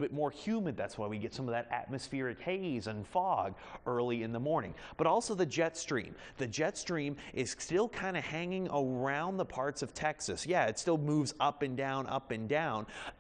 bit more humid. That's why we get some of that atmospheric haze and fog early in the morning. But also the jet stream. The jet stream is still kind of hanging around the parts of Texas. Yeah, it still moves up and down,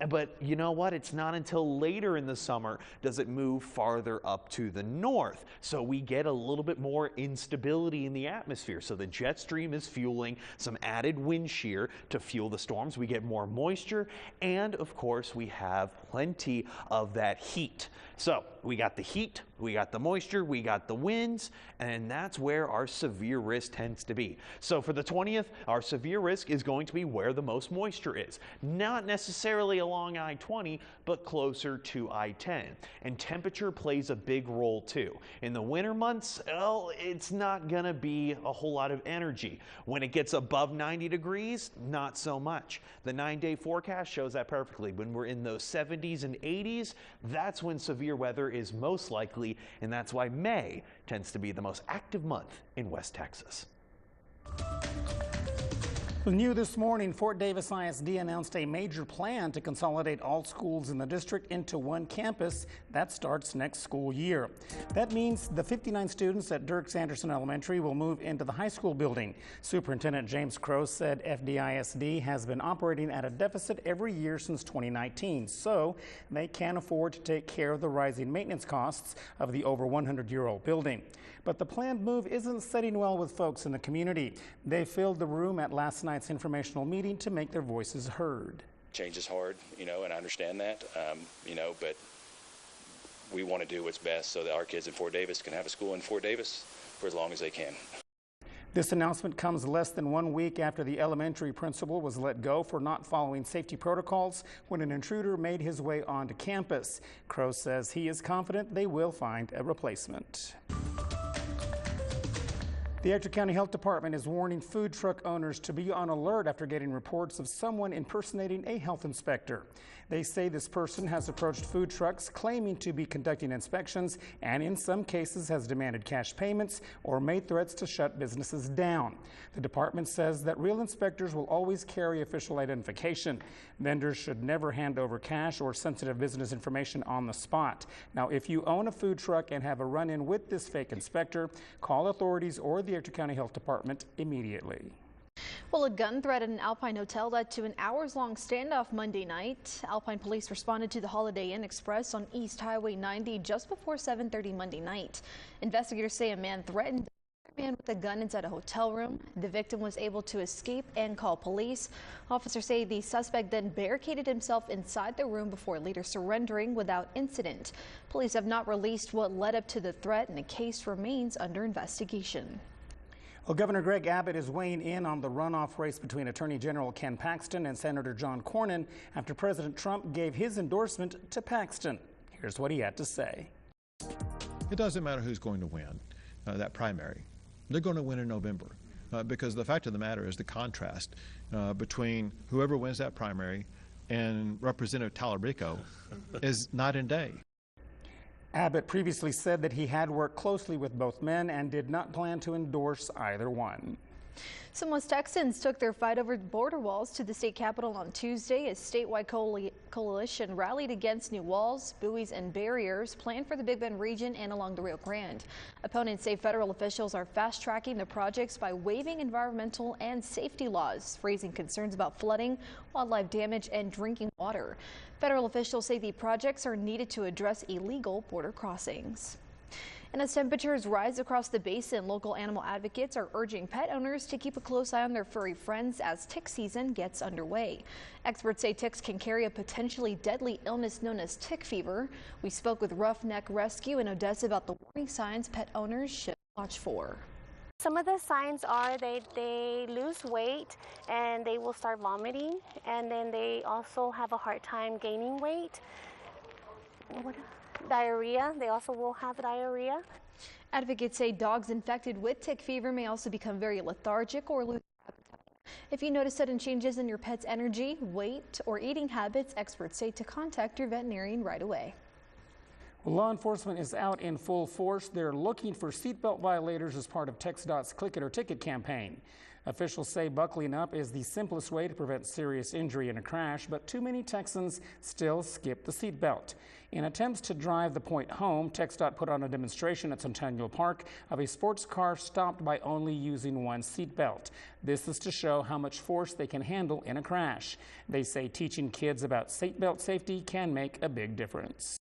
but you know what? It's not until later in the summer does it move farther up to the north. So we get a little bit more instability in the atmosphere. So the jet stream is fueling some added wind shear to fuel the storms. We get more moisture, and of course we have plenty of that heat. So we got the heat, we got the moisture, we got the winds, and that's where our severe risk tends to be. So for the 20th, our severe risk is going to be where the most moisture is. Not necessarily along I-20, but closer to I-10. And temperature plays a big role too. In the winter months, well, it's not gonna be a whole lot of energy. When it gets above 90 degrees, not so much. The 9-day forecast shows that perfectly. When we're in those 70s and 80s, that's when severe weather is most likely, and that's why May tends to be the most active month in West Texas. New this morning, Fort Davis ISD announced a major plan to consolidate all schools in the district into one campus. That starts next school year. That means the 59 students at Dirks Anderson Elementary will move into the high school building. Superintendent James Crow said FDISD has been operating at a deficit every year since 2019, so they can't afford to take care of the rising maintenance costs of the over 100-year-old building. But the planned move isn't sitting well with folks in the community. They filled the room at last night's informational meeting to make their voices heard. Change is hard, and I understand that, but we want to do what's best so that our kids in Fort Davis can have a school in Fort Davis for as long as they can. This announcement comes less than 1 week after the elementary principal was let go for not following safety protocols when an intruder made his way onto campus. Crow says he is confident they will find a replacement. The Ector County Health Department is warning food truck owners to be on alert after getting reports of someone impersonating a health inspector. They say this person has approached food trucks claiming to be conducting inspections and in some cases has demanded cash payments or made threats to shut businesses down. The department says that real inspectors will always carry official identification. Vendors should never hand over cash or sensitive business information on the spot. Now, if you own a food truck and have a run-in with this fake inspector, call authorities or the Ector County Health Department immediately. Well, a gun threat at an Alpine hotel led to an hours-long standoff Monday night. Alpine police responded to the Holiday Inn Express on East Highway 90 just before 7:30 Monday night. Investigators say a man threatened a man with a gun inside a hotel room. The victim was able to escape and call police. Officers say the suspect then barricaded himself inside the room before later surrendering without incident. Police have not released what led up to the threat, and the case remains under investigation. Well, Governor Greg Abbott is weighing in on the runoff race between Attorney General Ken Paxton and Senator John Cornyn after President Trump gave his endorsement to Paxton. Here's what he had to say. It doesn't matter who's going to win that primary. They're going to win in November because the fact of the matter is the contrast between whoever wins that primary and Representative Talerico is night and day. Abbott previously said that he had worked closely with both men and did not plan to endorse either one. Some West Texans took their fight over border walls to the state capitol on Tuesday as statewide coalition rallied against new walls, buoys, and barriers planned for the Big Bend region and along the Rio Grande. Opponents say federal officials are fast-tracking the projects by waiving environmental and safety laws, raising concerns about flooding, wildlife damage, and drinking water. Federal officials say the projects are needed to address illegal border crossings. And as temperatures rise across the basin, local animal advocates are urging pet owners to keep a close eye on their furry friends as tick season gets underway. Experts say ticks can carry a potentially deadly illness known as tick fever. We spoke with Roughneck Rescue in Odessa about the warning signs pet owners should watch for. Some of the signs are they lose weight and they will start vomiting, and then they also have a hard time gaining weight. Diarrhea, they also will have diarrhea. Advocates say dogs infected with tick fever may also become very lethargic or lose appetite. If you notice sudden changes in your pet's energy, weight, or eating habits, experts say to contact your veterinarian right away. Well, law enforcement is out in full force. They're looking for seatbelt violators as part of TxDOT's Click It or Ticket campaign. Officials say buckling up is the simplest way to prevent serious injury in a crash, but too many Texans still skip the seatbelt. In attempts to drive the point home, TxDOT put on a demonstration at Centennial Park of a sports car stopped by only using one seatbelt. This is to show how much force they can handle in a crash. They say teaching kids about seatbelt safety can make a big difference.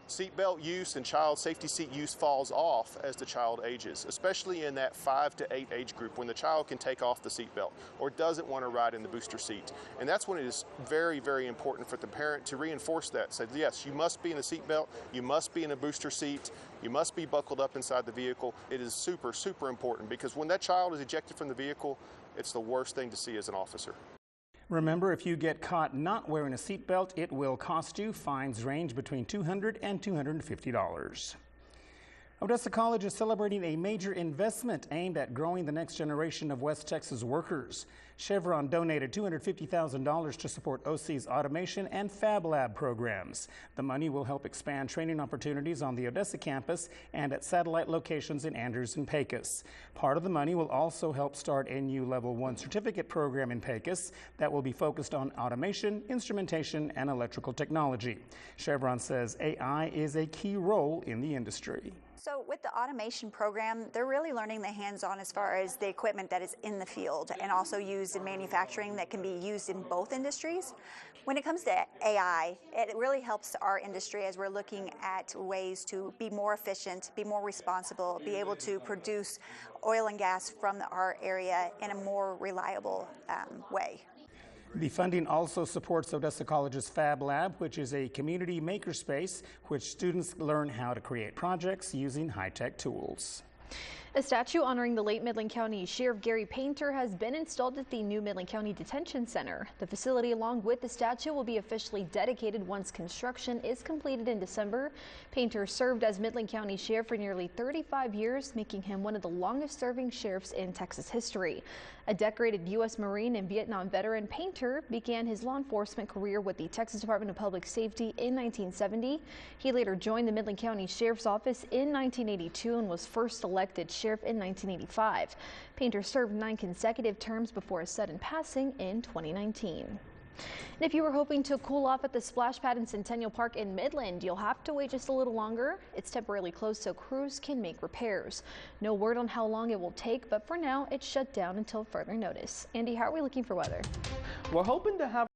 Seatbelt use and child safety seat use falls off as the child ages, especially in that 5 to 8 age group when the child can take off the seatbelt or doesn't want to ride in the booster seat. And that's when it is very, very important for the parent to reinforce that. Say, yes, you must be in a seatbelt, you must be in a booster seat, you must be buckled up inside the vehicle. It is super, super important because when that child is ejected from the vehicle, it's the worst thing to see as an officer. Remember, if you get caught not wearing a seatbelt, it will cost you. Fines range between $200 and $250. Odessa College is celebrating a major investment aimed at growing the next generation of West Texas workers. Chevron donated $250,000 to support OC's automation and Fab Lab programs. The money will help expand training opportunities on the Odessa campus and at satellite locations in Andrews and Pecos. Part of the money will also help start a new Level 1 certificate program in Pecos that will be focused on automation, instrumentation, and electrical technology. Chevron says AI is a key role in the industry. So with the automation program, they're really learning the hands-on as far as the equipment that is in the field and also used in manufacturing that can be used in both industries. When it comes to AI, it really helps our industry as we're looking at ways to be more efficient, be more responsible, be able to produce oil and gas from our area in a more reliable way. The funding also supports Odessa College's Fab Lab, which is a community makerspace which students learn how to create projects using high-tech tools. A statue honoring the late Midland County Sheriff Gary Painter has been installed at the new Midland County Detention Center. The facility, along with the statue, will be officially dedicated once construction is completed in December. Painter served as Midland County Sheriff for nearly 35 years, making him one of the longest-serving sheriffs in Texas history. A decorated U.S. Marine and Vietnam veteran, Painter began his law enforcement career with the Texas Department of Public Safety in 1970. He later joined the Midland County Sheriff's Office in 1982 and was first elected sheriff in 1985. Painter served 9 consecutive terms before his sudden passing in 2019. And if you were hoping to cool off at the splash pad in Centennial Park in Midland, you'll have to wait just a little longer. It's temporarily closed so crews can make repairs. No word on how long it will take, but for now it's shut down until further notice. Andy, how are we looking for weather? We're hoping to have